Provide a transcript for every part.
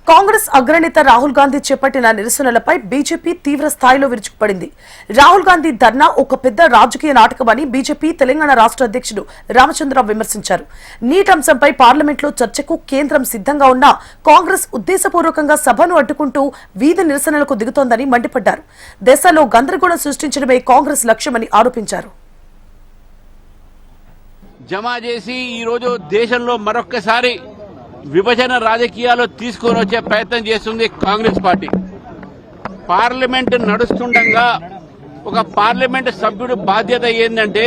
కాంగ్రెస్ అగ్రనేత రాహుల్ గాంధీ చేపట్టిన నిరసనలపై బీజేపీ తీవ్ర స్థాయిలో విరుచుకుపడింది. రాహుల్ గాంధీ ధర్నా ఒక పెద్ద రాజకీయ నాటకమని బీజేపీ తెలంగాణ రాష్ట్ర అధ్యక్షుడు రామచంద్రరావు విమర్శించారు. నీట్ అంశంపై పార్లమెంట్లో చర్చకు కేంద్రం సిద్ధంగా ఉన్నా కాంగ్రెస్ ఉద్దేశపూర్వకంగా సభను అడ్డుకుంటూ వీధి నిరసనలకు దిగుతోందని మండిపడ్డారు. దేశంలో గందరగోళం సృష్టించడమే కాంగ్రెస్ లక్ష్యమని ఆరోపించారు. జమా చేసి ఈరోజు దేశంలో మరొక్కసారి విభజన రాజకీయాలు తీసుకొని వచ్చే ప్రయత్నం చేస్తుంది కాంగ్రెస్ పార్టీ. పార్లమెంట్ నడుస్తుండగా ఒక పార్లమెంట్ సభ్యుడు బాధ్యత ఏంటంటే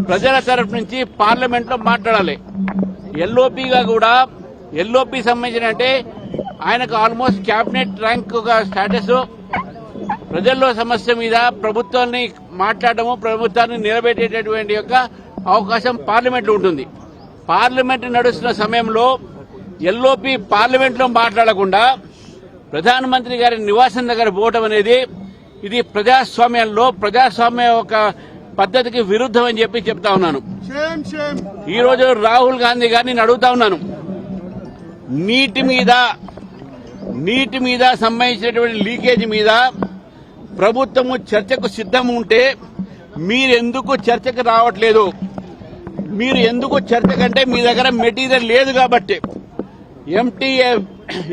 ప్రజల తరఫు నుంచి పార్లమెంట్ లో మాట్లాడాలి. ఎల్ఓపిగా కూడా ఎల్ఓపి సంబంధించిన అంటే ఆయనకు ఆల్మోస్ట్ క్యాబినెట్ ర్యాంక్ ఒక స్టేటస్. ప్రజల్లో సమస్య మీద ప్రభుత్వాన్ని మాట్లాడము, ప్రభుత్వాన్ని నిలబెట్టేటటువంటి యొక్క అవకాశం పార్లమెంట్ లో ఉంటుంది. పార్లమెంట్ నడుస్తున్న సమయంలో ఎల్ఓపి పార్లమెంట్ లో మాట్లాడకుండా ప్రధానమంత్రి గారి నివాసం దగ్గర పోవటం అనేది ఇది ప్రజాస్వామ్యంలో ప్రజాస్వామ్య ఒక పద్ధతికి విరుద్ధం అని చెప్తా ఉన్నాను. ఈ రోజు రాహుల్ గాంధీ గారిని నేను అడుగుతా ఉన్నాను, నీటి మీద సంబంధించినటువంటి లీకేజీ మీద ప్రభుత్వము చర్చకు సిద్ధం ఉంటే మీరెందుకు చర్చకు రావట్లేదు? మీరు ఎందుకు చర్చ కంటే మీ దగ్గర మెటీరియల్ లేదు కాబట్టి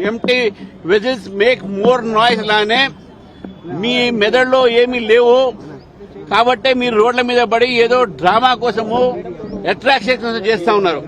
empty vessels make more noise లానే మీ మెదడులో ఏమీ లేవు కాబట్టి మీరు రోడ్ల మీద పడి ఏదో డ్రామా కోసము అట్రాక్షన్ కోసం చేస్తా ఉన్నారు.